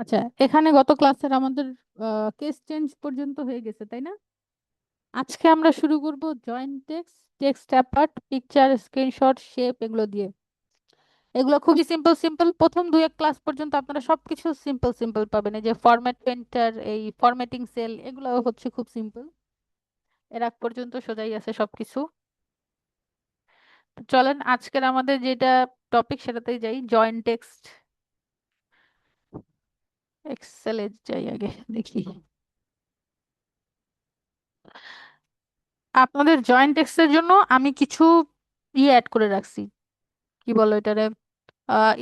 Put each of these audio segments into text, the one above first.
আচ্ছা, এখানে গত ক্লাসের আমাদের কেস চেঞ্জ পর্যন্ত হয়ে গেছে, তাই না? আজকে আমরা শুরু করব joint text, text apart, picture, screenshot, shape এগুলো দিয়ে। এগুলো খুবই সিম্পল সিম্পল। প্রথম দুই এক ক্লাস পর্যন্ত আপনারা সবকিছু সিম্পল সিম্পল পাবেন। এই যে ফরম্যাট পেন্টার, এই ফরম্যাটিং সেল, এগুলো হচ্ছে খুব সিম্পল। এর আগ পর্যন্ত সোজাই আছে সবকিছু। তো চলেন আজকের আমাদের যেটা টপিক সেটাতেই যাই, জয়েন্ট টেক্সট। এক্সেলে যাই আগে, দেখি। আপনাদের জয়েন্ট টেক্সটের জন্য আমি কিছু অ্যাড করে রাখছি, কি বলো এটারে,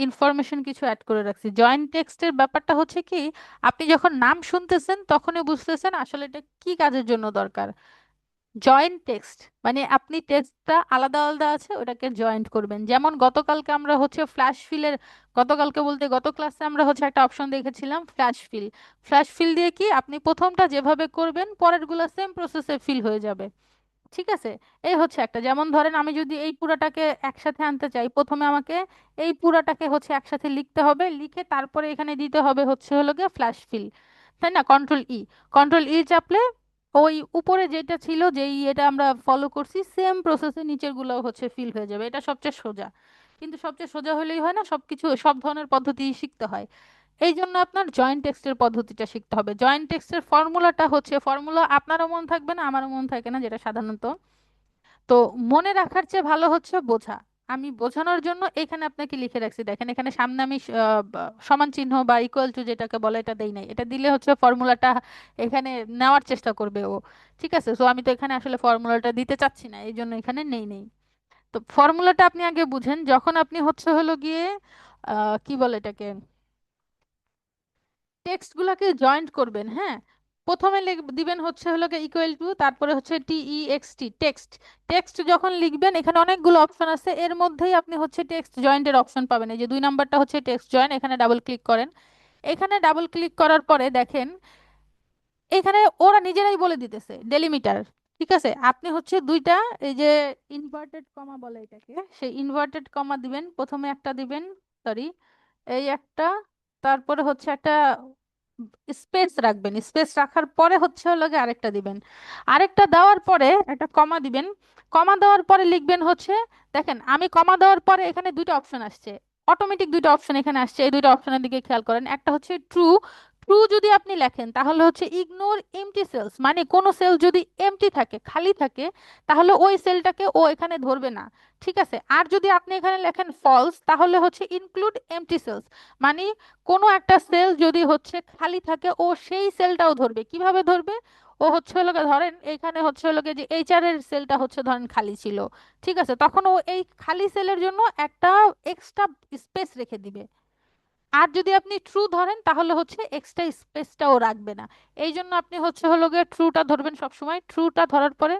ইনফরমেশন কিছু অ্যাড করে রাখছি। জয়েন্ট টেক্সটের ব্যাপারটা হচ্ছে কি, আপনি যখন নাম শুনতেছেন তখনই বুঝতেছেন আসলে এটা কি কাজের জন্য দরকার। জয়েন্ট টেক্সট মানে আপনি টেক্সটটা আলাদা আলাদা আছে, ওটাকে জয়েন্ট করবেন। যেমন গতকালকে আমরা হচ্ছে ফ্ল্যাশ ফিলের, গতকালকে বলতে গত ক্লাসে আমরা হচ্ছে একটা অপশন দেখেছিলাম ফ্ল্যাশ ফিল। ফ্ল্যাশ ফিল দিয়ে কি আপনি প্রথমটা যেভাবে করবেন পরেরগুলো সেম প্রসেসে ফিল হয়ে যাবে। ঠিক আছে, এই হচ্ছে একটা। যেমন ধরেন আমি যদি এই পুরাটাকে একসাথে আনতে চাই, প্রথমে আমাকে এই পুরাটাকে হচ্ছে একসাথে লিখতে হবে, লিখে তারপরে এখানে দিতে হবে হচ্ছে হলো গিয়ে ফ্ল্যাশ ফিল, তাই না? কন্ট্রোল ই, কন্ট্রোল ই চাপলে ওই উপরে যেটা ছিল, যেই এটা আমরা ফলো করছি সেম প্রসেসে নিচের গুলো হচ্ছে ফিল হয়ে যাবে। এটা সবচেয়ে সোজা। কিন্তু সবচেয়ে সোজা হলেই হয় না, সবকিছু সব ধরনের পদ্ধতি শিখতে হয়। এই জন্য আপনার জয়েন্ট টেক্সটের পদ্ধতিটা শিখতে হবে। জয়েন্ট টেক্সটের ফর্মুলাটা হচ্ছে, ফর্মুলা আপনারও মন থাকবে না আমারও মন থাকে না যেটা সাধারণত। তো মনে রাখার চেয়ে ভালো হচ্ছে বোঝা। আমি বোঝানোর জন্য এখানে আপনাকে লিখে রাখছি, দেখেন এখানে সামনে আমি সমান চিহ্ন বা ইকুয়াল টু যেটাকে বলে এটা দেই নাই। এটা দিলে হচ্ছে ফর্মুলাটা এখানে নেওয়ার চেষ্টা করবে ও। ঠিক আছে, তো আমি তো এখানে আসলে ফর্মুলাটা দিতে চাচ্ছি না, এই জন্য এখানে নেই। তো ফর্মুলাটা আপনি আগে বুঝেন, যখন আপনি হচ্ছে হলো গিয়ে কি বলে এটাকে, টেক্সট গুলাকে জয়েন্ট করবেন, হ্যাঁ। প্রথমে দিবেন হচ্ছে হলো ইকুয়াল টু, তারপরে হচ্ছে TEXT, টেক্সট। টেক্সট যখন লিখবেন এখানে অনেকগুলো অপশন আছে, এর মধ্যেই আপনি হচ্ছে টেক্সট জয়েন্টের অপশন পাবেন। এই যে 2 নাম্বারটা হচ্ছে টেক্সট জয়েন্ট, এখানে ডাবল ক্লিক করেন। এখানে ডাবল ক্লিক করার পরে দেখেন এখানে ওরা নিজেরাই বলে দিতেছে ডেলিমিটার। ঠিক আছে, আপনি হচ্ছে দুইটা, এই যে ইনভার্টেড কমা বলে এটাকে, সেই ইনভার্টেড কমা দিবেন, প্রথমে একটা দিবেন, সরি, এই একটা, তারপরে হচ্ছে একটা স্পেস রাখবেন, স্পেস রাখার পরে হচ্ছে হলো গিয়ে আরেকটা দিবেন, আরেকটা দেওয়ার পরে একটা কমা দিবেন। কমা দেওয়ার পরে লিখবেন হচ্ছে, দেখেন আমি কমা দেওয়ার পরে এখানে দুইটা অপশন আসছে, অটোমেটিক দুইটা অপশন এখানে আসছে। এই দুইটা অপশনের দিকে খেয়াল করেন, একটা হচ্ছে ট্রু। ট্রু যদি আপনি লেখেন তাহলে হচ্ছে ইগনোর এমটি সেলস, মানে কোনো সেল যদি এমটি থাকে, খালি থাকে, তাহলে ওই সেলটাকে ও এখানে ধরবে না। ঠিক আছে, আর যদি আপনি এখানে লেখেন ফলস তাহলে হচ্ছে ইনক্লুড এমটি সেলস, মানে কোনো একটা সেল যদি হচ্ছে খালি থাকে ও সেই সেলটাও ধরবে। কিভাবে ধরবে? ও হচ্ছে হলো গিয়ে ধরেন এখানে হচ্ছে হলো গিয়ে যে এইচআর এর সেলটা হচ্ছে ধরেন খালি ছিল, ঠিক আছে, তখন ও এই খালি সেলের জন্য একটা এক্সট্রা স্পেস রেখে দিবে। আর যদি আপনি ট্রু ধরেন তাহলে হচ্ছে এক্সট্রা স্পেসটাও রাখবে না। এই জন্য আপনি হচ্ছে হলো গিয়ে ট্রুটা ধরবেন সবসময়। ট্রুটা ধরার পরে,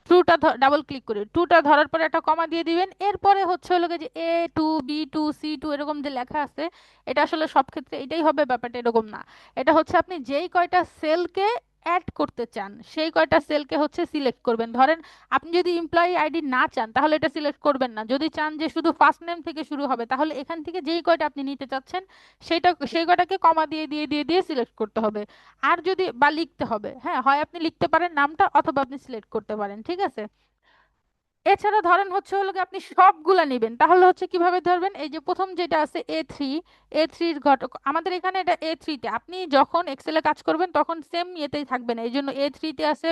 ট্রুটা ডাবল ক্লিক করে ট্রুটা ধরার পরে একটা কমা দিয়ে দিবেন। এরপরে হচ্ছে হলো গিয়ে যে A2 B2 C2 এরকম যে লেখা আছে, এটা আসলে সব ক্ষেত্রে এটাই হবে, ব্যাপারটা এরকম না। এটা হচ্ছে আপনি যেই কয়টা সেলকে অ্যাড করতে চান সেই কয়টা সেলকে হচ্ছে সিলেক্ট করবেন। ধরেন আপনি যদি এমপ্লয়ি আইডি না চান তাহলে এটা সিলেক্ট করবেন না, যদি চান যে শুধু ফার্স্ট নেম থেকে শুরু হবে তাহলে এখান থেকে যেই কয়টা আপনি নিতে চাচ্ছেন সেই কয়টাকে কমা দিয়ে সিলেক্ট করতে হবে। আর যদি বা লিখতে হবে, হ্যাঁ, হয় আপনি লিখতে পারেন নামটা অথবা আপনি সিলেক্ট করতে পারেন। ঠিক আছে, এছাড়া ধরেন হচ্ছে হলো গিয়ে আপনি সবগুলা নেবেন, তাহলে হচ্ছে কিভাবে ধরবেন, এই যে প্রথম যেটা আছে A3, A3-র ঘটক আমাদের এখানে, এটা A3-তে আপনি যখন এক্সেলে কাজ করবেন তখন সেম ইয়েতেই থাকবেন। এই জন্য A3-তে আছে,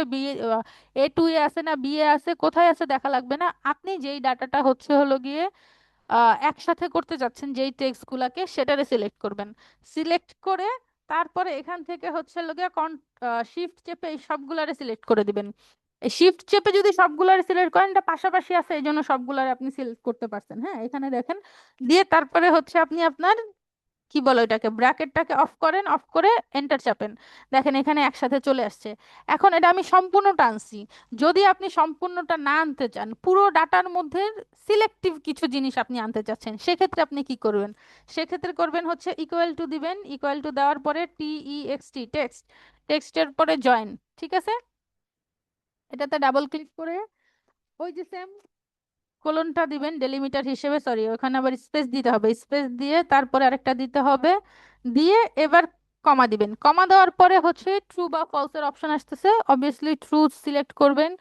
A2-এ আছে না B-এ আছে, কোথায় আছে দেখা লাগবে না। আপনি যেই ডাটাটা হচ্ছে হলো গিয়ে একসাথে করতে যাচ্ছেন, যেই টেক্সট গুলাকে, সেটারে সিলেক্ট করবেন। সিলেক্ট করে তারপরে এখান থেকে হচ্ছে লোকে শিফট চেপে এই সবগুলারে সিলেক্ট করে দিবেন। এই শিফট চেপে যদি সবগুলারে সিলেক্ট করেন, এটা পাশাপাশি আছে এই জন্য সবগুলারে আপনি সিলেক্ট করতে পারছেন, হ্যাঁ, এখানে দেখেন। দিয়ে তারপরে হচ্ছে আপনি আপনার কি বলো এটাকে, ব্র্যাকেটটাকে অফ করেন, অফ করে এন্টার চাপেন। দেখেন এখানে একসাথে চলে আসছে। এখন এটা আমি সম্পূর্ণটা আনছি। যদি আপনি সম্পূর্ণটা না আনতে চান, পুরো ডাটার মধ্যে সিলেক্টিভ কিছু জিনিস আপনি আনতে চাচ্ছেন, সেক্ষেত্রে আপনি কি করবেন? সেক্ষেত্রে করবেন হচ্ছে ইকুয়াল টু দিবেন, ইকুয়াল টু দেওয়ার পরে TEXT, টেক্সট, টেক্সটের পরে জয়েন। ঠিক আছে, এটাতে ডাবল ক্লিক করে ওই যে সেম কোলনটা দিবেন ডেলিমিটার হিসেবে, সরি ওখানে আবার স্পেস দিতে হবে, স্পেস দিয়ে তারপরে আরেকটা দিতে হবে, দিয়ে এবার কমা দিবেন। কমা দেওয়ার পরে হচ্ছে ট্রু বা ফলস এর অপশন আসতেছে, অবভিয়াসলি ট্রু সিলেক্ট করবেন।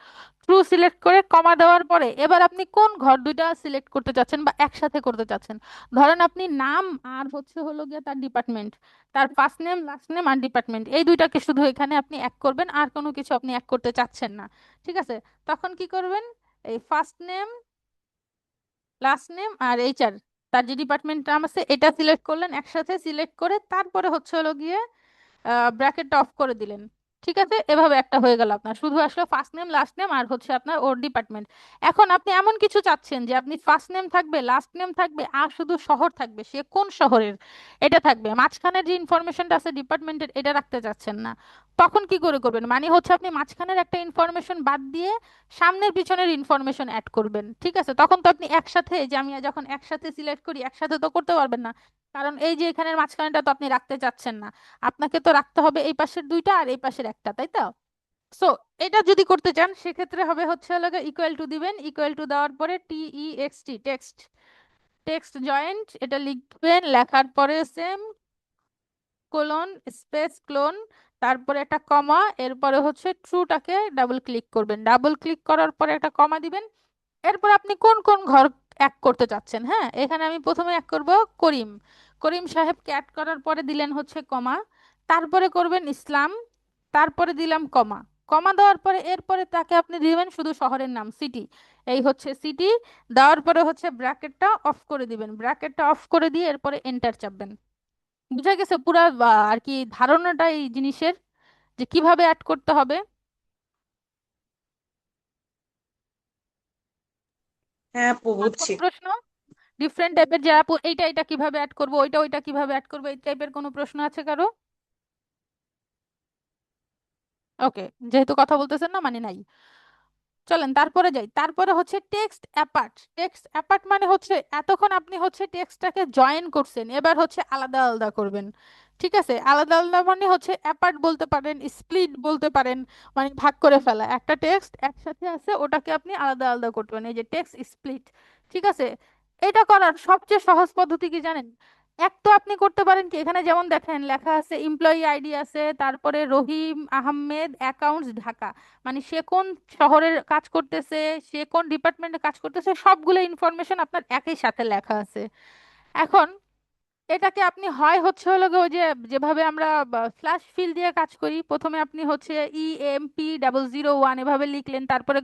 ট্রু সিলেক্ট করে কমা দেওয়ার পরে এবার আপনি কোন ঘর দুইটা সিলেক্ট করতে চাচ্ছেন বা একসাথে করতে চাচ্ছেন। ধরেন আপনি নাম আর হচ্ছে হলো গিয়ে তার ডিপার্টমেন্ট, তার ফার্স্ট নেম লাস্ট নেম আর ডিপার্টমেন্ট, এই দুইটাকে শুধু এখানে আপনি এক করবেন, আর কোনো কিছু আপনি এক করতে চাচ্ছেন না। ঠিক আছে, তখন কি করবেন, এই ফার্স্ট নেম লাস্ট নেম আর এইচআর, তার যে ডিপার্টমেন্ট নাম আছে এটা সিলেক্ট করলেন, একসাথে সিলেক্ট করে তারপরে হচ্ছে হলো গিয়ে ব্র্যাকেটটা অফ করে দিলেন। ঠিক আছে, এভাবে একটা হয়ে গেল আপনার, শুধু আসলে ফার্স্ট নেম লাস্ট নেম আর হচ্ছে আপনার ওর ডিপার্টমেন্ট। এখন আপনি এমন কিছু চাচ্ছেন যে আপনি ফার্স্ট নেম থাকবে লাস্ট নেম থাকবে আর শুধু শহর থাকবে, সে কোন শহরের এটা থাকবে, মাঝখানের যে ইনফরমেশনটা আছে ডিপার্টমেন্টের এটা রাখতে চাচ্ছেন না। তখন কি করে করবেন, মানে হচ্ছে আপনি মাঝখানের একটা ইনফরমেশন বাদ দিয়ে সামনের পিছনের ইনফরমেশন অ্যাড করবেন। ঠিক আছে, তখন তো আপনি একসাথে, যে আমি যখন একসাথে সিলেক্ট করি একসাথে তো করতে পারবেন না, কারণ এই যে এখানের মাঝখানেটা তো আপনি রাখতে চাচ্ছেন না, আপনাকে তো রাখতে হবে এই পাশের দুইটা আর এই পাশের একটা, তাই তো? সো এটা যদি করতে চান সেক্ষেত্রে হবে হচ্ছে লাগে ইকুয়াল টু দিবেন, ইকুয়াল টু দেওয়ার পরে TEXT টেক্সট, টেক্সট জয়েন্ট এটা লিখবেন, লেখার পরে সেম কোলন স্পেস ক্লোন, তারপরে একটা কমা, এরপরে হচ্ছে ট্রুটাকে ডাবল ক্লিক করবেন, ডাবল ক্লিক করার পরে একটা কমা দিবেন। এরপর আপনি কোন কোন ঘর এক করতে চাচ্ছেন, হ্যাঁ এখানে আমি প্রথমে এক করব করিম, করিম সাহেবকে অ্যাড করার পরে দিলেন হচ্ছে কমা, তারপরে করবেন ইসলাম, তারপরে দিলাম কমা, কমা দেওয়ার পরে এরপরে তাকে আপনি দিবেন শুধু শহরের নাম সিটি, এই হচ্ছে সিটি, দেওয়ার পরে হচ্ছে ব্র্যাকেটটা অফ করে দিবেন, ব্র্যাকেটটা অফ করে দিয়ে এরপরে এন্টার চাপবেন। বুঝা গেছে পুরা আর কি ধারণাটা এই জিনিসের, যে কিভাবে অ্যাড করতে হবে। হ্যাঁ আপু, আর কোনো বুঝছি। প্রশ্ন, ডিফারেন্ট টাইপের যে আপু এইটা এটা কিভাবে অ্যাড করবো, ওইটা ওইটা কিভাবে অ্যাড করবো, এই টাইপের কোনো প্রশ্ন আছে কারো? ওকে, যেহেতু কথা বলতেছেন না মানে নাই। চলেন তারপরে যাই, তারপরে হচ্ছে টেক্সট অ্যাপার্ট, টেক্সট অ্যাপার্ট মানে হচ্ছে এতক্ষণ আপনি হচ্ছে টেক্সটটাকে জয়েন করছেন, এবার হচ্ছে আলাদা আলাদা করবেন। ঠিক আছে, আলাদা আলাদা মানে হচ্ছে অ্যাপার্ট বলতে পারেন, স্প্লিট বলতে পারেন, মানে ভাগ করে ফেলা, একটা টেক্সট একসাথে আছে ওটাকে আপনি আলাদা আলাদা করবেন, এই যে টেক্সট স্প্লিট। ঠিক আছে, এটা করার সবচেয়ে সহজ পদ্ধতি কি জানেন? এক তো আপনি করতে পারেন কি, এখানে যেমন দেখেন লেখা আছে এমপ্লয়ি আইডি আছে, তারপরে রহিম আহমেদ অ্যাকাউন্টস ঢাকা, মানে সে কোন শহরের কাজ করতেছে, সে কোন ডিপার্টমেন্টে কাজ করতেছে, সবগুলো ইনফরমেশন আপনার একই সাথে লেখা আছে। এখন এটাকে আপনি হয় হচ্ছে হলো গিয়ে ওই যে যেভাবে আমরা ফ্ল্যাশ ফিল দিয়ে কাজ করি, প্রথমে আপনি হচ্ছে EMP001 এভাবে লিখলেন, তারপরে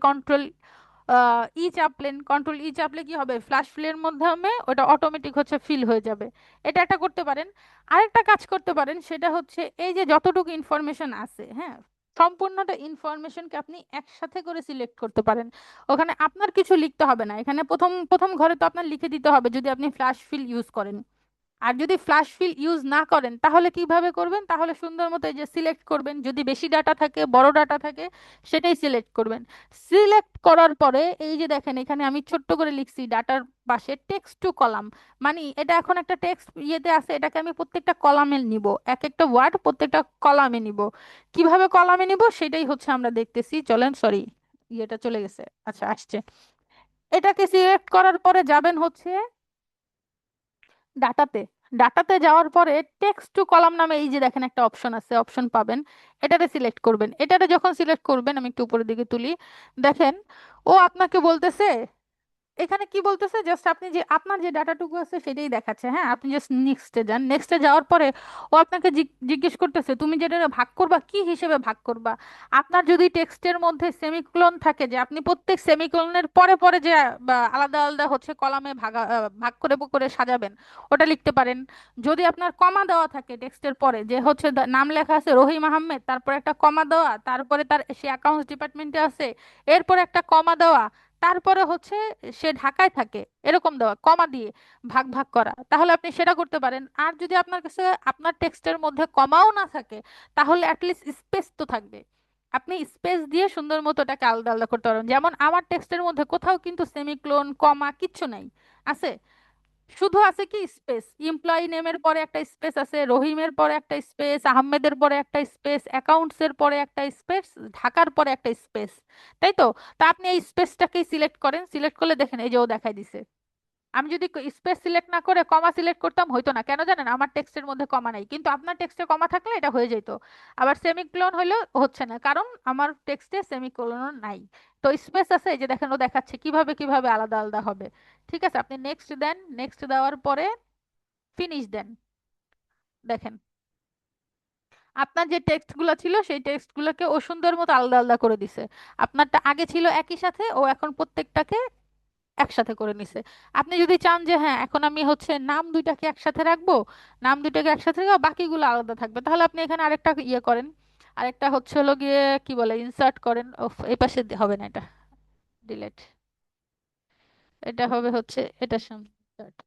ই চাপলেন, কন্ট্রোল ই চাপলে কি হবে, ফ্ল্যাশ ফিলের মাধ্যমে ওটা অটোমেটিক হচ্ছে ফিল হয়ে যাবে। এটা একটা করতে পারেন। আরেকটা কাজ করতে পারেন, সেটা হচ্ছে এই যে যতটুকু ইনফরমেশন আছে, হ্যাঁ সম্পূর্ণটা ইনফরমেশনকে আপনি একসাথে করে সিলেক্ট করতে পারেন। ওখানে আপনার কিছু লিখতে হবে না, এখানে প্রথম প্রথম ঘরে তো আপনার লিখে দিতে হবে যদি আপনি ফ্ল্যাশ ফিল ইউজ করেন। আর যদি ফ্ল্যাশ ফিল ইউজ না করেন তাহলে কিভাবে করবেন, তাহলে সুন্দর মতো এই যে সিলেক্ট করবেন, যদি বেশি ডাটা থাকে বড় ডাটা থাকে সেটাই সিলেক্ট করবেন। সিলেক্ট করার পরে এই যে দেখেন এখানে আমি ছোট্ট করে লিখছি ডাটার পাশে টেক্সট টু কলাম, মানে এটা এখন একটা টেক্সট ইয়েতে আছে, এটাকে আমি প্রত্যেকটা কলামে নিব, এক একটা ওয়ার্ড প্রত্যেকটা কলামে নিব। কিভাবে কলামে নিব সেটাই হচ্ছে আমরা দেখতেছি, চলেন সরি ইয়েটা চলে গেছে, আচ্ছা আসছে। এটাকে সিলেক্ট করার পরে যাবেন হচ্ছে ডাটাতে, ডাটাতে যাওয়ার পরে টেক্সট টু কলাম নামে এই যে দেখেন একটা অপশন আছে, অপশন পাবেন, এটাতে সিলেক্ট করবেন। এটাতে যখন সিলেক্ট করবেন আমি একটু উপরের দিকে তুলি, দেখেন ও আপনাকে বলতেছে, এখানে কি বলতেছে, জাস্ট আপনি যে আপনার যে ডাটাটুকু আছে সেটাই দেখাচ্ছে, হ্যাঁ আপনি জাস্ট নেক্সটে যান, নেক্সটে যাওয়ার পরে ও আপনাকে জিজ্ঞেস করতেছে তুমি যেটা ভাগ করবা কি হিসেবে ভাগ করবা। আপনার যদি টেক্সটের মধ্যে সেমিকোলন থাকে, যে আপনি প্রত্যেক সেমিকোলনের পরে পরে যে আলাদা আলাদা হচ্ছে কলামে ভাগ করে করে সাজাবেন, ওটা লিখতে পারেন। যদি আপনার কমা দেওয়া থাকে টেক্সটের পরে, যে হচ্ছে নাম লেখা আছে রহিম আহমেদ, তারপরে একটা কমা দেওয়া, তারপরে তার সে অ্যাকাউন্টস ডিপার্টমেন্টে আছে, এরপরে একটা কমা দেওয়া, তারপরে হচ্ছে সে ঢাকায় থাকে, এরকম দেওয়া কমা দিয়ে ভাগ ভাগ করা, তাহলে আপনি সেটা করতে পারেন। আর যদি আপনার কাছে আপনার টেক্সটের মধ্যে কমাও না থাকে তাহলে অ্যাটলিস্ট স্পেস তো থাকবে, আপনি স্পেস দিয়ে সুন্দর মতো এটাকে আলাদা আলাদা করতে পারবেন। যেমন আমার টেক্সটের মধ্যে কোথাও কিন্তু সেমিক্লোন কমা কিচ্ছু নাই, আছে শুধু আছে কি স্পেস, এমপ্লয়ি নেমের পরে একটা স্পেস আছে, রহিমের পরে একটা স্পেস, আহমেদের পরে একটা স্পেস, অ্যাকাউন্টস এর পরে একটা স্পেস, ঢাকার পরে একটা স্পেস, তাই তো? তা আপনি এই স্পেসটাকেই সিলেক্ট করেন, সিলেক্ট করলে দেখেন এই যে ও দেখাই দিছে, আমি যদি স্পেস সিলেক্ট না করে কমা সিলেক্ট করতাম হইতো না, কেন জানেন? আমার টেক্সটের মধ্যে কমা নাই, কিন্তু আপনার টেক্সটে কমা থাকলে এটা হয়ে যেত। আবার সেমিকোলন হলেও হচ্ছে না, কারণ আমার টেক্সটে সেমিকোলন নাই। তো স্পেস আছে, এই যে দেখেন ও দেখাচ্ছে কিভাবে কিভাবে আলাদা আলাদা হবে। ঠিক আছে, আপনি নেক্সট দেন, নেক্সট দেওয়ার পরে ফিনিশ দেন। দেখেন আপনার যে টেক্সটগুলো ছিল সেই টেক্সটগুলোকে ও সুন্দর মতো আলাদা আলাদা করে দিছে। আপনারটা আগে ছিল একই সাথে, ও এখন প্রত্যেকটাকে একসাথে করে নিছে। আপনি যদি চান যে হ্যাঁ এখন আমি হচ্ছে নাম দুইটাকে একসাথে রাখবো, নাম দুইটাকে একসাথে রাখবো বাকিগুলো আলাদা থাকবে, তাহলে আপনি এখানে আরেকটা ইয়ে করেন। আরেকটা হচ্ছে হলো গিয়ে কি বলে ইনসার্ট করেন। এই পাশে হবে না, এটা ডিলেট, এটা হবে হচ্ছে এটার সামনে insert।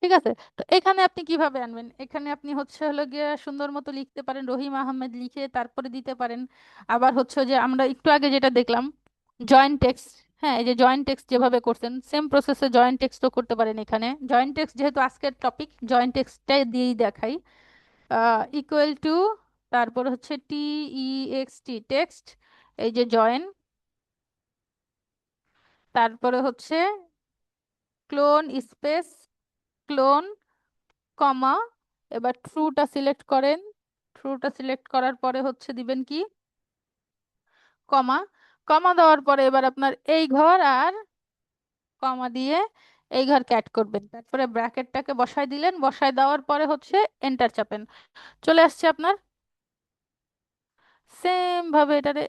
ঠিক আছে, তো এখানে আপনি কিভাবে আনবেন? এখানে আপনি হচ্ছে হলো গিয়ে সুন্দর মতো লিখতে পারেন রহিম আহমেদ লিখে তারপরে দিতে পারেন। আবার হচ্ছে যে আমরা একটু আগে যেটা দেখলাম জয়েন্ট টেক্সট, হ্যাঁ এই যে জয়েন্ট টেক্সট যেভাবে করছেন সেম প্রসেসে জয়েন্ট টেক্সটও করতে পারেন। এখানে জয়েন্ট টেক্সট যেহেতু আজকের টপিক, জয়েন্ট টেক্সটটাই দিয়েই দেখাই। ইকুয়াল টু, তারপর হচ্ছে টি ই এক্স টি টেক্সট, এই যে জয়েন, তারপরে হচ্ছে ক্লোন স্পেস ক্লোন কমা, এবার ট্রুটা সিলেক্ট করেন। ট্রুটা সিলেক্ট করার পরে হচ্ছে দিবেন কি কমা। কমা দেওয়ার পরে এবার আপনার এই ঘর আর কমা দিয়ে এই ঘর ক্যাট করবেন, তারপরে ব্র্যাকেটটাকে বসাই দিলেন, বসাই দেওয়ার পরে হচ্ছে এন্টার চাপেন, চলে আসছে আপনার। সেম ভাবে এটারে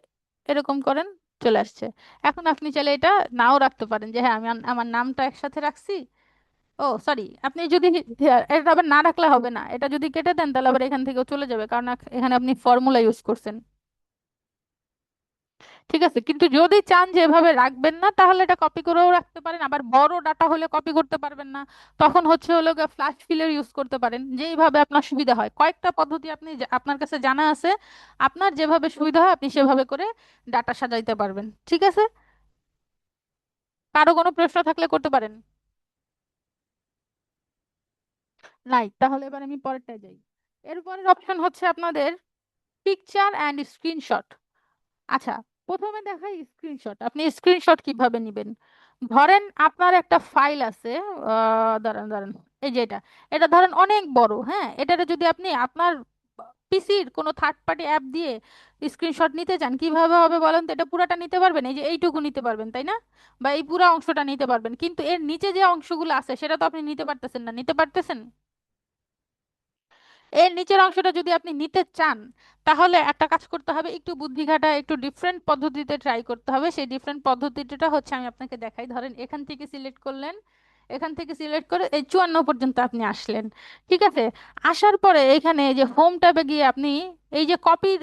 এরকম করেন, চলে আসছে। এখন আপনি চাইলে এটা নাও রাখতে পারেন যে হ্যাঁ আমি আমার নামটা একসাথে রাখছি। ও সরি, আপনি যদি এটা আবার না রাখলে হবে না, এটা যদি কেটে দেন তাহলে আবার এখান থেকেও চলে যাবে, কারণ এখানে আপনি ফর্মুলা ইউজ করছেন। ঠিক আছে, কিন্তু যদি চান যে এভাবে রাখবেন না তাহলে এটা কপি করেও রাখতে পারেন, আবার বড় ডাটা হলে কপি করতে পারবেন না, তখন হচ্ছে হলো ফ্ল্যাশ ফিলের ইউজ করতে পারেন, যেইভাবে আপনার সুবিধা হয়। কয়েকটা পদ্ধতি আপনি আপনার কাছে জানা আছে, আপনার যেভাবে সুবিধা হয় আপনি সেভাবে করে ডাটা সাজাইতে পারবেন। ঠিক আছে, কারো কোনো প্রশ্ন থাকলে করতে পারেন। নাই, তাহলে এবার আমি পরেরটায় যাই। এরপরের অপশন হচ্ছে আপনাদের পিকচার অ্যান্ড স্ক্রিনশট। আচ্ছা, প্রথমে দেখাই স্ক্রিনশট। আপনি স্ক্রিনশট কিভাবে নেবেন? ধরেন আপনার একটা ফাইল আছে, দাঁড়ান দাঁড়ান, এই যে এটা, এটা ধরেন অনেক বড়, হ্যাঁ এটারে যদি আপনি আপনার পিসির কোনো থার্ড পার্টি অ্যাপ দিয়ে স্ক্রিনশট নিতে চান, কিভাবে হবে বলেন তো? এটা পুরাটা নিতে পারবেন, এই যে এইটুকু নিতে পারবেন তাই না, বা এই পুরো অংশটা নিতে পারবেন, কিন্তু এর নিচে যে অংশগুলো আছে সেটা তো আপনি নিতে পারতেছেন না, নিতে পারতেছেন? এর নিচের অংশটা যদি আপনি নিতে চান তাহলে একটা কাজ করতে হবে, একটু বুদ্ধি খাটা একটু ডিফারেন্ট পদ্ধতিতে ট্রাই করতে হবে। সেই ডিফারেন্ট পদ্ধতিটা হচ্ছে আমি আপনাকে দেখাই। ধরেন এখান থেকে সিলেক্ট করলেন, এখান থেকে সিলেক্ট করে এই 54 পর্যন্ত আপনি আসলেন। ঠিক আছে, আসার পরে এখানে এই যে হোম ট্যাবে গিয়ে আপনি এই যে কপির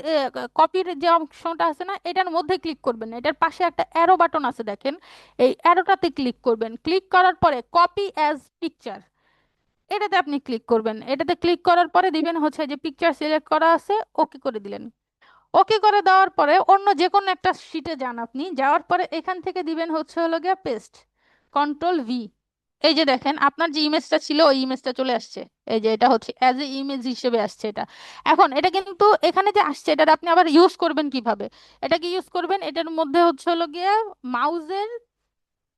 কপির যে অংশটা আছে না এটার মধ্যে ক্লিক করবেন, এটার পাশে একটা অ্যারো বাটন আছে দেখেন, এই অ্যারোটাতে ক্লিক করবেন। ক্লিক করার পরে কপি অ্যাজ পিকচার, এটাতে আপনি ক্লিক করবেন। এটাতে ক্লিক করার পরে দিবেন হচ্ছে যে পিকচার সিলেক্ট করা আছে, ওকে করে দিলেন। ওকে করে দেওয়ার পরে অন্য যে কোনো একটা শিটে যান, আপনি যাওয়ার পরে এখান থেকে দিবেন হচ্ছে হলো গিয়ে পেস্ট, কন্ট্রোল ভি। এই যে দেখেন আপনার যে ইমেজটা ছিল ওই ইমেজটা চলে আসছে। এই যে এটা হচ্ছে অ্যাজ এ ইমেজ হিসেবে আসছে এটা। এখন এটা কিন্তু এখানে যে আসছে এটা আপনি আবার ইউজ করবেন কিভাবে? এটাকে ইউজ করবেন, এটার মধ্যে হচ্ছে হলো গিয়ে মাউজের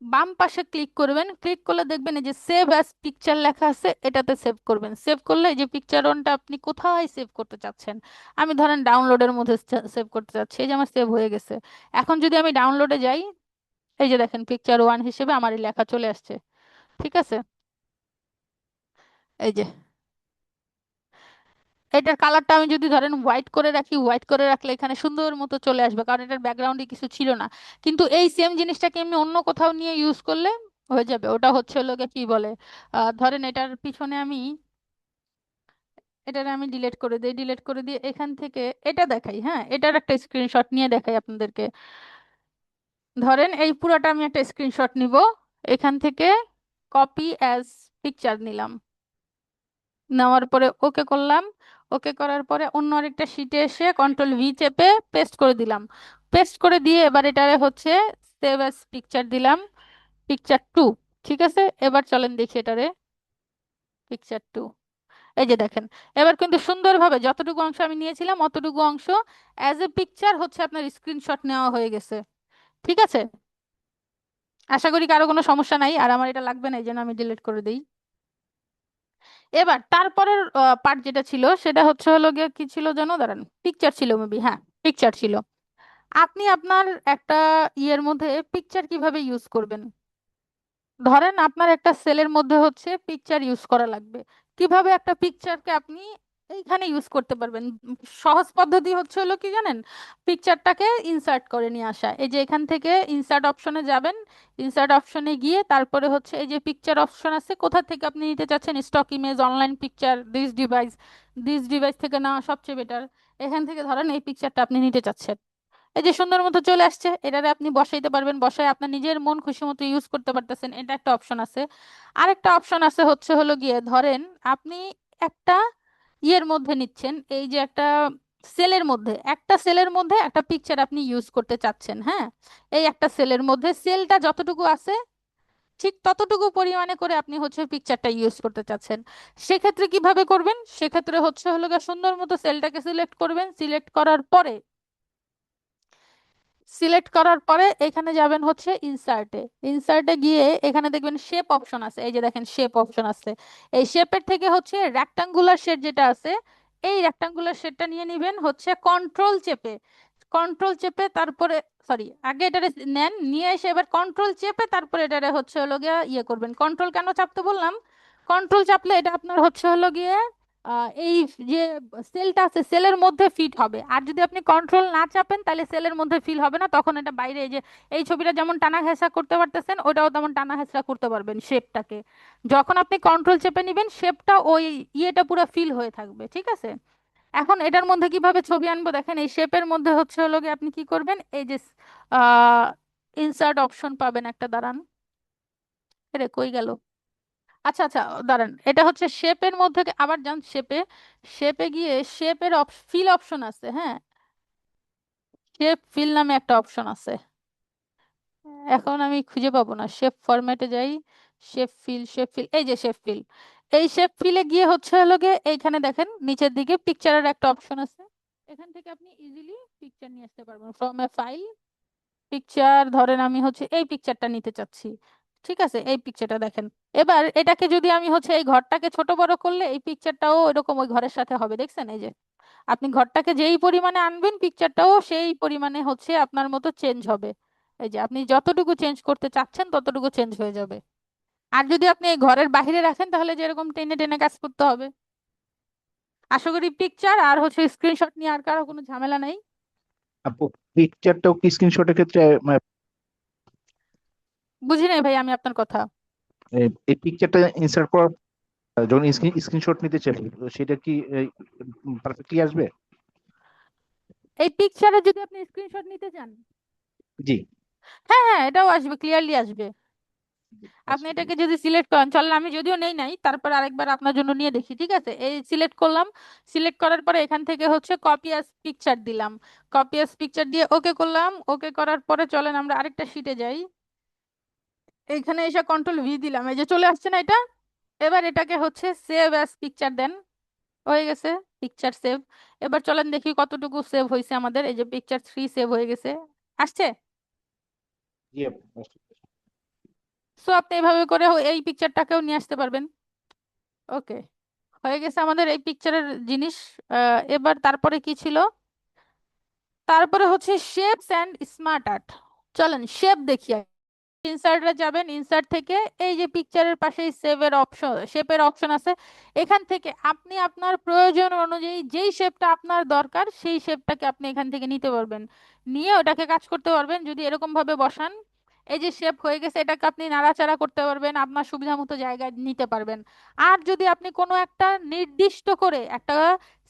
বাম পাশে ক্লিক করবেন। ক্লিক করলে দেখবেন এই যে সেভ অ্যাজ পিকচার লেখা আছে, এটাতে সেভ করবেন। সেভ করলে এই যে পিকচারটা আপনি কোথায় সেভ করতে চাচ্ছেন, আমি ধরেন ডাউনলোডের মধ্যে সেভ করতে চাচ্ছি, এই যে আমার সেভ হয়ে গেছে। এখন যদি আমি ডাউনলোডে যাই, এই যে দেখেন পিকচার ওয়ান হিসেবে আমার এই লেখা চলে আসছে। ঠিক আছে, এই যে এটার কালারটা আমি যদি ধরেন হোয়াইট করে রাখি, হোয়াইট করে রাখলে এখানে সুন্দর মতো চলে আসবে, কারণ এটার ব্যাকগ্রাউন্ডে কিছু ছিল না। কিন্তু এই সেম জিনিসটাকে আমি অন্য কোথাও নিয়ে ইউজ করলে হয়ে যাবে, ওটা হচ্ছে হলো গিয়ে কি বলে, ধরেন এটার পিছনে আমি, এটার আমি ডিলিট করে দিই, ডিলিট করে দিয়ে এখান থেকে এটা দেখাই, হ্যাঁ এটার একটা স্ক্রিনশট নিয়ে দেখাই আপনাদেরকে। ধরেন এই পুরাটা আমি একটা স্ক্রিনশট নিব, এখান থেকে কপি অ্যাজ পিকচার নিলাম, নেওয়ার পরে ওকে করলাম। ওকে করার পরে অন্য আরেকটা শিটে এসে কন্ট্রোল ভি চেপে পেস্ট করে দিলাম। পেস্ট করে দিয়ে এবার এটারে হচ্ছে সেভ অ্যাজ পিকচার দিলাম, পিকচার টু। ঠিক আছে, এবার চলেন দেখি এটারে, পিকচার টু। এই যে দেখেন, এবার কিন্তু সুন্দরভাবে যতটুকু অংশ আমি নিয়েছিলাম অতটুকু অংশ অ্যাজ এ পিকচার হচ্ছে আপনার স্ক্রিনশট নেওয়া হয়ে গেছে। ঠিক আছে, আশা করি কারো কোনো সমস্যা নাই, আর আমার এটা লাগবে না, এই জন্য আমি ডিলিট করে দিই। এবার তারপরের পার্ট যেটা ছিল সেটা হচ্ছে হলো গিয়ে কি ছিল জানো, দাঁড়ান, পিকচার ছিল মেবি, হ্যাঁ পিকচার ছিল। আপনি আপনার একটা ইয়ের মধ্যে পিকচার কিভাবে ইউজ করবেন, ধরেন আপনার একটা সেলের মধ্যে হচ্ছে পিকচার ইউজ করা লাগবে। কিভাবে একটা পিকচারকে আপনি এইখানে ইউজ করতে পারবেন? সহজ পদ্ধতি হচ্ছে হলো কি জানেন, পিকচারটাকে ইনসার্ট করে নিয়ে আসা। এই যে এখান থেকে ইনসার্ট অপশনে যাবেন, ইনসার্ট অপশনে গিয়ে তারপরে হচ্ছে এই যে পিকচার অপশন আছে, কোথা থেকে আপনি নিতে চাচ্ছেন, stock image, online picture, this device থেকে নেওয়া সবচেয়ে বেটার। এখান থেকে ধরেন এই পিকচারটা আপনি নিতে চাচ্ছেন, এই যে সুন্দর মতো চলে আসছে, এটারে আপনি বসাইতে পারবেন, বসায় আপনার নিজের মন খুশি মতো ইউজ করতে পারতেছেন, এটা একটা অপশন আছে। আরেকটা অপশন আছে হচ্ছে হলো গিয়ে, ধরেন আপনি একটা ইয়ের মধ্যে নিচ্ছেন, এই যে একটা সেলের মধ্যে, একটা সেলের মধ্যে একটা পিকচার আপনি ইউজ করতে চাচ্ছেন, হ্যাঁ। এই একটা সেলের মধ্যে সেলটা যতটুকু আছে ঠিক ততটুকু পরিমাণে করে আপনি হচ্ছে পিকচারটা ইউজ করতে চাচ্ছেন। সেক্ষেত্রে কিভাবে করবেন, সেক্ষেত্রে হচ্ছে হলো গিয়ে সুন্দর মতো সেলটাকে সিলেক্ট করবেন, সিলেক্ট করার পরে, সিলেক্ট করার পরে এখানে যাবেন হচ্ছে ইনসার্টে, ইনসার্টে গিয়ে এখানে দেখবেন শেপ অপশন আছে, এই যে দেখেন শেপ অপশন আছে। এই শেপের থেকে হচ্ছে রেক্টাঙ্গুলার শেড যেটা আছে, এই রেক্টাঙ্গুলার শেডটা নিয়ে নিবেন হচ্ছে কন্ট্রোল চেপে, কন্ট্রোল চেপে তারপরে, সরি আগে এটারে নেন, নিয়ে এসে এবার কন্ট্রোল চেপে তারপরে এটারে হচ্ছে হলো গিয়ে ইয়ে করবেন। কন্ট্রোল কেন চাপতে বললাম, কন্ট্রোল চাপলে এটা আপনার হচ্ছে হলো গিয়ে এই যে সেলটা আছে সেলের মধ্যে ফিট হবে, আর যদি আপনি কন্ট্রোল না চাপেন তাহলে সেলের মধ্যে ফিল হবে না, তখন এটা বাইরে, এই যে এই ছবিটা যেমন টানা হেঁচড়া করতে পারতেছেন ওটাও তেমন টানা হেঁচড়া করতে পারবেন শেপটাকে। যখন আপনি কন্ট্রোল চেপে নিবেন শেপটা ওই ইয়েটা পুরো ফিল হয়ে থাকবে, ঠিক আছে। এখন এটার মধ্যে কিভাবে ছবি আনবো, দেখেন এই শেপের মধ্যে হচ্ছে হলো গিয়ে আপনি কি করবেন, এই যে আহ ইনসার্ট অপশন পাবেন একটা, দাঁড়ান, রে কই গেল, আচ্ছা আচ্ছা দাঁড়ান, এটা হচ্ছে শেপের মধ্যে আবার যান শেপে, শেপে গিয়ে শেপের ফিল অপশন আছে, হ্যাঁ, শেপ ফিল নামে একটা অপশন আছে। এখন আমি খুঁজে পাবো না, শেপ ফরম্যাটে যাই, শেপ ফিল, এই যে শেপ ফিল, এই শেপ ফিলে গিয়ে হচ্ছে হলো গিয়ে এইখানে দেখেন নিচের দিকে পিকচারের একটা অপশন আছে, এখান থেকে আপনি ইজিলি পিকচার নিয়ে আসতে পারবেন ফ্রম এ ফাইল, পিকচার ধরেন আমি হচ্ছে এই পিকচারটা নিতে চাচ্ছি, ঠিক আছে, এই পিকচারটা দেখেন। এবার এটাকে যদি আমি হচ্ছে এই ঘরটাকে ছোট বড় করলে এই পিকচারটাও এরকম ওই ঘরের সাথে হবে, দেখছেন, এই যে আপনি ঘরটাকে যেই পরিমাণে আনবেন পিকচারটাও সেই পরিমাণে হচ্ছে আপনার মতো চেঞ্জ হবে। এই যে আপনি যতটুকু চেঞ্জ করতে চাচ্ছেন ততটুকু চেঞ্জ হয়ে যাবে। আর যদি আপনি এই ঘরের বাইরে রাখেন তাহলে যেরকম টেনে টেনে কাজ করতে হবে। আশা করি পিকচার আর হচ্ছে স্ক্রিনশট নিয়ে আর কারো কোনো ঝামেলা নেই। আপু, পিকচারটাও কি স্ক্রিনশটের ক্ষেত্রে বুঝি নাই ভাই আমি আপনার কথা। এই পিকচারটা ইনসার্ট করার যখন স্ক্রিনশট নিতে চাই, তো সেটা কি পারফেক্টলি আসবে? এই পিকচারে যদি আপনি স্ক্রিনশট নিতে চান, জি। হ্যাঁ হ্যাঁ এটাও আসবে, ক্লিয়ারলি আসবে। জি, আপনি আচ্ছা ঠিক এটাকে আছে। যদি সিলেক্ট করেন, চলেন আমি যদিও নেই নাই, তারপর আরেকবার আপনার জন্য নিয়ে দেখি, ঠিক আছে, এই সিলেক্ট করলাম, সিলেক্ট করার পরে এখান থেকে হচ্ছে কপি অ্যাজ পিকচার দিলাম, কপি অ্যাজ পিকচার দিয়ে ওকে করলাম, ওকে করার পরে চলেন আমরা আরেকটা শিটে যাই, এখানে এসে কন্ট্রোল ভি দিলাম, এই যে চলে আসছে না এটা। এবার এটাকে হচ্ছে সেভ অ্যাজ পিকচার দেন, হয়ে গেছে পিকচার সেভ। এবার চলেন দেখি কতটুকু সেভ হয়েছে আমাদের, এই যে পিকচার 3 সেভ হয়ে গেছে, আসছে। জি আপু, আচ্ছা। সো আপনি এভাবে করে এই পিকচারটাকেও নিয়ে আসতে পারবেন। ওকে, হয়ে গেছে আমাদের এই পিকচারের জিনিস। এবার তারপরে কি ছিল, তারপরে হচ্ছে শেপস অ্যান্ড স্মার্ট আর্ট। চলেন শেপ দেখি। ইনসার্টে যাবেন, ইনসার্ট থেকে এই যে পিকচারের পাশেই সেভের অপশন, শেপের অপশন আছে, এখান থেকে আপনি আপনার প্রয়োজন অনুযায়ী যেই শেপটা আপনার দরকার সেই শেপটাকে আপনি এখান থেকে নিতে পারবেন, নিয়ে ওটাকে কাজ করতে পারবেন। যদি এরকম ভাবে বসান, এই যে শেপ হয়ে গেছে, এটাকে আপনি নাড়াচাড়া করতে পারবেন, আপনার সুবিধা মতো জায়গায় নিতে পারবেন। আর যদি আপনি কোনো একটা নির্দিষ্ট করে একটা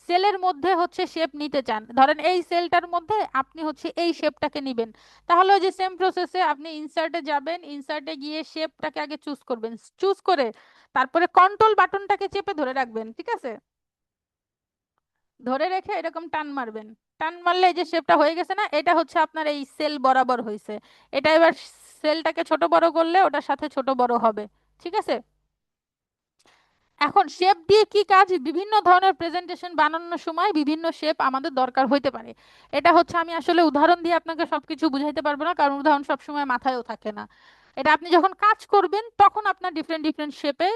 সেলের মধ্যে হচ্ছে শেপ নিতে চান, ধরেন এই সেলটার মধ্যে আপনি হচ্ছে এই শেপটাকে নিবেন, তাহলে ওই যে সেম প্রসেসে আপনি ইনসার্টে যাবেন, ইনসার্টে গিয়ে শেপটাকে আগে চুজ করবেন, চুজ করে তারপরে কন্ট্রোল বাটনটাকে চেপে ধরে রাখবেন, ঠিক আছে, ধরে রেখে এরকম টান মারবেন, টান মারলে এই যে শেপটা হয়ে গেছে না, এটা হচ্ছে আপনার এই সেল বরাবর হয়েছে। এটা এবার সেলটাকে ছোট বড় করলে ওটার সাথে ছোট বড় হবে, ঠিক আছে। এখন শেপ দিয়ে কি কাজ, বিভিন্ন ধরনের প্রেজেন্টেশন বানানোর সময় বিভিন্ন শেপ আমাদের দরকার হইতে পারে। এটা হচ্ছে আমি আসলে উদাহরণ দিয়ে আপনাকে সবকিছু বুঝাইতে পারবো না, কারণ উদাহরণ সবসময় মাথায়ও থাকে না। এটা আপনি যখন কাজ করবেন তখন আপনার ডিফারেন্ট ডিফারেন্ট শেপে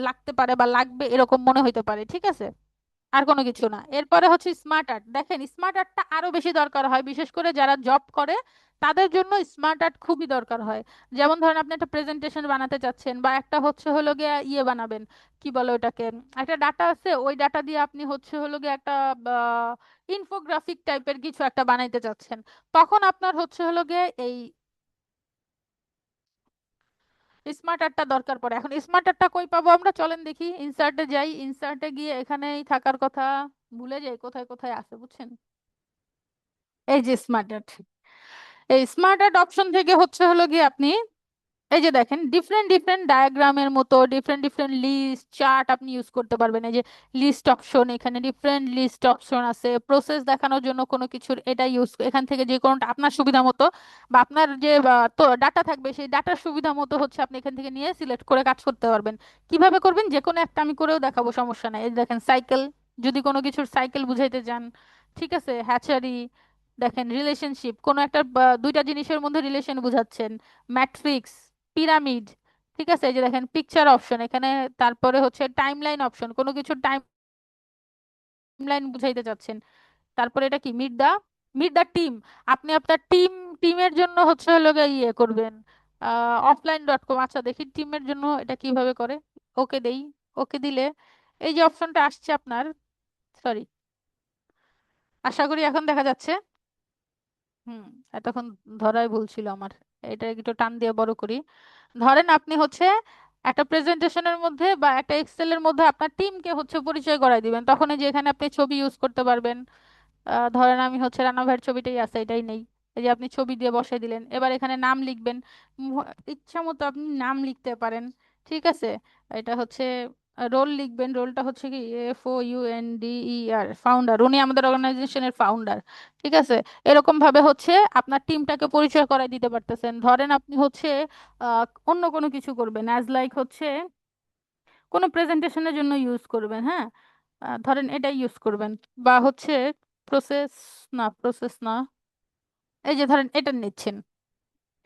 লাগতে পারে বা লাগবে এরকম মনে হইতে পারে, ঠিক আছে? আর কোনো কিছু না। এরপরে হচ্ছে স্মার্ট আর্ট। দেখেন স্মার্ট আর্টটা আরো বেশি দরকার হয়, বিশেষ করে যারা জব করে তাদের জন্য স্মার্ট আর্ট খুবই দরকার হয়। যেমন ধরেন আপনি একটা প্রেজেন্টেশন বানাতে চাচ্ছেন, বা একটা হচ্ছে হলো গিয়ে ইয়ে বানাবেন, কি বলে ওটাকে, একটা ডাটা আছে, ওই ডাটা দিয়ে আপনি হচ্ছে হলো গিয়ে একটা ইনফোগ্রাফিক টাইপের কিছু একটা বানাইতে চাচ্ছেন, তখন আপনার হচ্ছে হলো গিয়ে এই স্মার্ট আর্টটা দরকার পড়ে। এখন স্মার্ট আর্টটা কই পাবো আমরা, চলেন দেখি, ইনসার্টে যাই, ইনসার্টে গিয়ে এখানেই থাকার কথা, ভুলে যাই কোথায় কোথায় আছে, বুঝছেন? এই যে স্মার্ট আর্ট, এই স্মার্ট আর্ট অপশন থেকে হচ্ছে হলো গিয়ে আপনি এই যে দেখেন ডিফারেন্ট ডিফারেন্ট ডায়াগ্রামের মতো ডিফারেন্ট ডিফারেন্ট লিস্ট চার্ট আপনি ইউজ করতে পারবেন। এই যে লিস্ট অপশন, এখানে ডিফারেন্ট লিস্ট অপশন আছে, প্রসেস দেখানোর জন্য কোনো কিছুর এটা ইউজ, এখান থেকে যে কোনোটা আপনার সুবিধা মতো বা আপনার যে তো ডাটা থাকবে সেই ডাটার সুবিধা মতো হচ্ছে আপনি এখান থেকে নিয়ে সিলেক্ট করে কাজ করতে পারবেন। কিভাবে করবেন, যে কোনো একটা আমি করেও দেখাবো, সমস্যা নাই। এই যে দেখেন সাইকেল, যদি কোনো কিছুর সাইকেল বুঝাইতে চান, ঠিক আছে, হ্যাচারি, দেখেন রিলেশনশিপ, কোনো একটা দুইটা জিনিসের মধ্যে রিলেশন বুঝাচ্ছেন, ম্যাট্রিক্স, পিরামিড, ঠিক আছে, এই যে দেখেন পিকচার অপশন এখানে, তারপরে হচ্ছে টাইমলাইন অপশন, কোনো কিছু টাইমলাইন বুঝাইতে চাচ্ছেন, তারপরে এটা কি মিট দা টিম, আপনি আপনার টিমের জন্য হচ্ছে হলো গিয়ে ইয়ে করবেন, offline.com। আচ্ছা দেখি টিমের জন্য এটা কিভাবে করে, ওকে দেই, ওকে দিলে এই যে অপশনটা আসছে আপনার, সরি, আশা করি এখন দেখা যাচ্ছে। হুম, এতক্ষণ ধরাই ভুল ছিল আমার, এটা একটু টান দিয়ে বড় করি। ধরেন আপনি হচ্ছে একটা প্রেজেন্টেশনের মধ্যে বা একটা এক্সেলের মধ্যে আপনার টিমকে হচ্ছে পরিচয় করায় দিবেন, তখন এই যে এখানে আপনি ছবি ইউজ করতে পারবেন। ধরেন আমি হচ্ছে রান্না ভাইয়ের ছবিটাই আছে, এটাই নেই, এই যে আপনি ছবি দিয়ে বসাই দিলেন, এবার এখানে নাম লিখবেন, ইচ্ছা মতো আপনি নাম লিখতে পারেন, ঠিক আছে। এটা হচ্ছে রোল লিখবেন, রোলটা হচ্ছে কি FOUNDER, ফাউন্ডার, উনি আমাদের অর্গানাইজেশনের ফাউন্ডার, ঠিক আছে। এরকম ভাবে হচ্ছে আপনার টিমটাকে পরিচয় করায় দিতে পারতেছেন। ধরেন আপনি হচ্ছে অন্য কোনো কিছু করবেন, অ্যাজ লাইক হচ্ছে কোনো প্রেজেন্টেশনের জন্য ইউজ করবেন, হ্যাঁ, ধরেন এটা ইউজ করবেন, বা হচ্ছে প্রসেস, না প্রসেস না, এই যে ধরেন এটা নিচ্ছেন,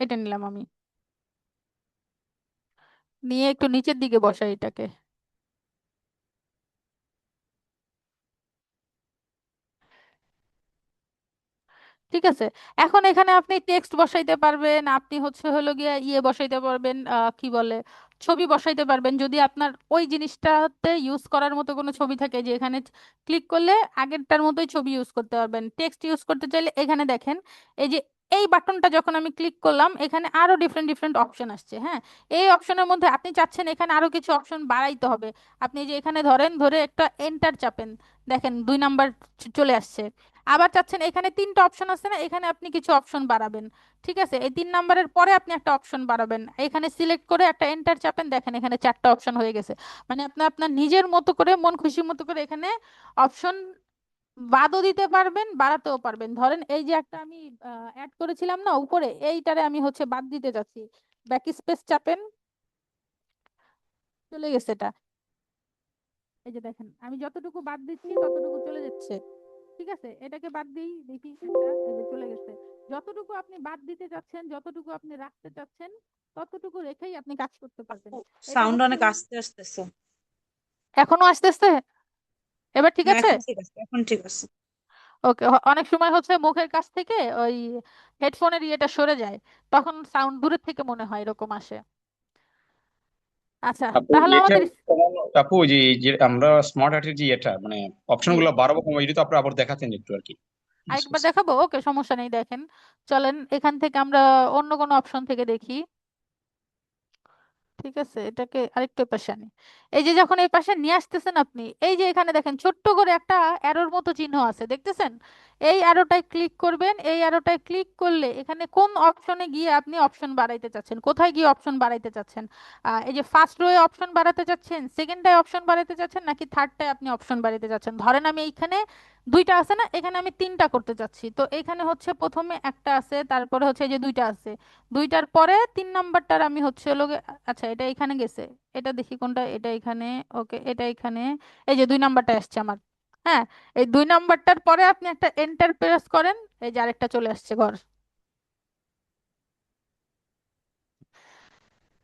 এটা নিলাম আমি, নিয়ে একটু নিচের দিকে বসাই এটাকে, ঠিক আছে। এখন এখানে আপনি টেক্সট বসাইতে পারবেন, আপনি হচ্ছে হলো গিয়ে ইয়ে বসাইতে পারবেন, কি বলে, ছবি বসাইতে পারবেন, যদি আপনার ওই জিনিসটাতে ইউজ করার মতো কোনো ছবি থাকে, যে এখানে ক্লিক করলে আগেরটার মতোই ছবি ইউজ করতে পারবেন। টেক্সট ইউজ করতে চাইলে এখানে দেখেন, এই যে এই বাটনটা যখন আমি ক্লিক করলাম এখানে আরো ডিফারেন্ট ডিফারেন্ট অপশন আসছে, হ্যাঁ। এই অপশনের মধ্যে আপনি চাচ্ছেন এখানে আরো কিছু অপশন বাড়াইতে হবে, আপনি যে এখানে ধরেন ধরে একটা এন্টার চাপেন, দেখেন 2 নাম্বার চলে আসছে। আবার চাচ্ছেন এখানে 3টা অপশন আছে না, এখানে আপনি কিছু অপশন বাড়াবেন, ঠিক আছে, এই 3 নাম্বারের পরে আপনি একটা অপশন বাড়াবেন, এখানে সিলেক্ট করে একটা এন্টার চাপেন, দেখেন এখানে 4টা অপশন হয়ে গেছে। মানে আপনি আপনার নিজের মতো করে মন খুশি মতো করে এখানে অপশন বাদও দিতে পারবেন, বাড়াতেও পারবেন। ধরেন এই যে একটা আমি অ্যাড করেছিলাম না উপরে, এইটারে আমি হচ্ছে বাদ দিতে চাচ্ছি, ব্যাক স্পেস চাপেন, চলে গেছে এটা, এই যে দেখেন আমি যতটুকু বাদ দিচ্ছি ততটুকু চলে যাচ্ছে, ঠিক আছে। এটাকে বাদ দিই দেখি একটা, এই যে চলে গেছে। যতটুকু আপনি বাদ দিতে চাচ্ছেন, যতটুকু আপনি রাখতে চাচ্ছেন, ততটুকু রেখেই আপনি কাজ করতে পারবেন। এটা সাউন্ড হচ্ছে অনেক আস্তে আসতেছে। এখনো আসতেছে, এবার ঠিক হ্যাঁ আছে। এখন ঠিক আছে, এখন ঠিক আছে। ওকে, অনেক সময় হচ্ছে মুখের কাছ থেকে ওই হেডফোনের ইয়েটা সরে যায়, তখন সাউন্ড দূরের থেকে মনে হয় এরকম আসে। আচ্ছা, আপু তাহলে এটা আমাদের আপু যে যে আমরা স্মার্ট আর্টের যে এটা মানে অপশন জি, গুলো বাড়াবো কমাবো যদি আপনি আবার দেখাতেন একটু আর কি। আরেকবার দেখাবো, ওকে সমস্যা নেই, দেখেন চলেন এখান থেকে আমরা অন্য কোনো অপশন থেকে দেখি, ঠিক আছে, এটাকে আরেকটু পাশে আনি। এই যে যখন এই পাশে নিয়ে আসতেছেন আপনি, এই যে এখানে দেখেন ছোট্ট করে একটা অ্যারোর মতো চিহ্ন আছে, দেখতেছেন? এই অ্যারোটায় ক্লিক করবেন, এই অ্যারোটায় ক্লিক করলে এখানে কোন অপশনে গিয়ে আপনি অপশন বাড়াইতে চাচ্ছেন, কোথায় গিয়ে অপশন বাড়াইতে চাচ্ছেন, এই যে ফার্স্ট রোয়ে অপশন বাড়াতে চাচ্ছেন, সেকেন্ডটায় অপশন বাড়াইতে চাচ্ছেন, নাকি থার্ডটায় আপনি অপশন বাড়াইতে চাচ্ছেন। ধরেন আমি এইখানে দুইটা আছে না, এখানে আমি 3টা করতে চাচ্ছি, তো এখানে হচ্ছে প্রথমে একটা আছে, তারপরে হচ্ছে এই যে দুইটা আছে, দুইটার পরে 3 নাম্বারটার আমি হচ্ছে হলো আচ্ছা এটা এখানে গেছে, এটা দেখি কোনটা, এটা এখানে, ওকে এটা এখানে, এই যে 2 নাম্বারটা আসছে আমার, হ্যাঁ। এই 2 নাম্বারটার পরে আপনি একটা এন্টার প্রেস করেন, এই যে আরেকটা চলে আসছে ঘর।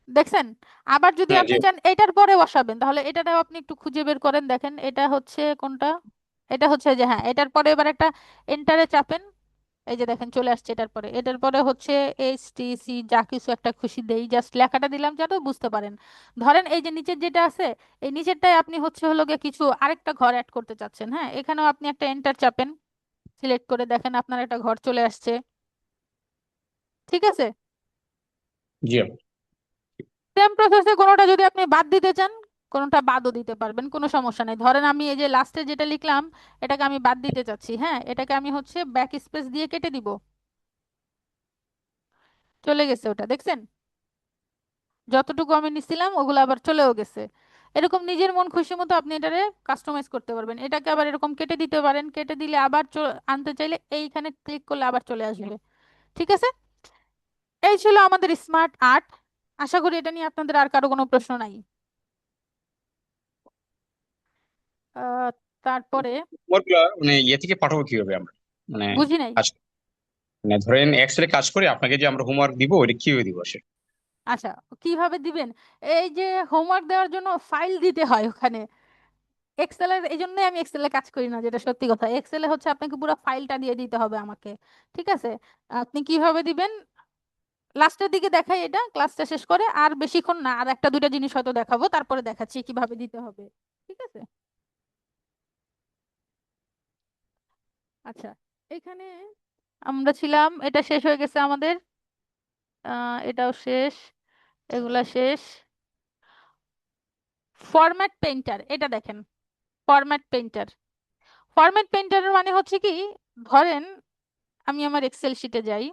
দেখছেন? আবার যদি হ্যাঁ জি আপনি চান এটার পরে বসাবেন, তাহলে এটাটাও আপনি একটু খুঁজে বের করেন। দেখেন এটা হচ্ছে কোনটা, এটা হচ্ছে যে হ্যাঁ, এটার পরে এবার একটা এন্টারে চাপেন। এই যে দেখেন চলে আসছে এটার পরে। এটার পরে হচ্ছে HTC, যা কিছু একটা খুশি দেই, জাস্ট লেখাটা দিলাম যেন বুঝতে পারেন। ধরেন এই যে নিচের যেটা আছে, এই নিচেরটায় আপনি হচ্ছে হলো গিয়ে কিছু আরেকটা ঘর অ্যাড করতে চাচ্ছেন। হ্যাঁ, এখানেও আপনি একটা এন্টার চাপেন, সিলেক্ট করে দেখেন আপনার একটা ঘর চলে আসছে। ঠিক আছে? জি আপু। সেম প্রসেসে কোনোটা যদি আপনি বাদ দিতে চান, কোনোটা বাদও দিতে পারবেন, কোনো সমস্যা নেই। ধরেন আমি এই যে লাস্টে যেটা লিখলাম, এটাকে আমি বাদ দিতে চাচ্ছি। হ্যাঁ, এটাকে আমি হচ্ছে ব্যাক স্পেস দিয়ে কেটে দিব। চলে গেছে ওটা, দেখছেন? যতটুকু আমি নিছিলাম ওগুলো আবার চলেও গেছে। এরকম নিজের মন খুশি মতো আপনি এটারে কাস্টমাইজ করতে পারবেন। এটাকে আবার এরকম কেটে দিতে পারেন, কেটে দিলে আবার আনতে চাইলে এইখানে ক্লিক করলে আবার চলে আসবে। ঠিক আছে? এই ছিল আমাদের স্মার্ট আর্ট। আশা করি এটা নিয়ে আপনাদের আর কারো কোনো প্রশ্ন নাই। আহ, তারপরে হোমওয়ার্কগুলো মানে ইয়ে থেকে পাঠাবো কিভাবে আমরা, মানে বুঝি নাই। কাজ, মানে ধরেন এক্সেলে কাজ করে আপনাকে যে আমরা হোমওয়ার্ক দিব ওটা কিভাবে দিব আসলে? আচ্ছা, কিভাবে দিবেন? এই যে হোমওয়ার্ক দেওয়ার জন্য ফাইল দিতে হয় ওখানে এক্সেলের। এই জন্যই আমি এক্সেলে কাজ করি না, যেটা সত্যি কথা। এক্সেলে হচ্ছে আপনাকে পুরো ফাইলটা দিয়ে দিতে হবে আমাকে। ঠিক আছে? আপনি কিভাবে দিবেন লাস্টের দিকে দেখাই, এটা ক্লাসটা শেষ করে। আর বেশিক্ষণ না, আর একটা দুইটা জিনিস হয়তো দেখাবো, তারপরে দেখাচ্ছি কিভাবে দিতে হবে। ঠিক আছে? আচ্ছা, এখানে আমরা ছিলাম, এটা শেষ হয়ে গেছে আমাদের। এটাও শেষ, এগুলা শেষ। ফরম্যাট পেইন্টার, এটা দেখেন। ফরম্যাট পেইন্টার, ফরম্যাট পেইন্টারের মানে হচ্ছে কি, ধরেন আমি আমার এক্সেল শিটে যাই।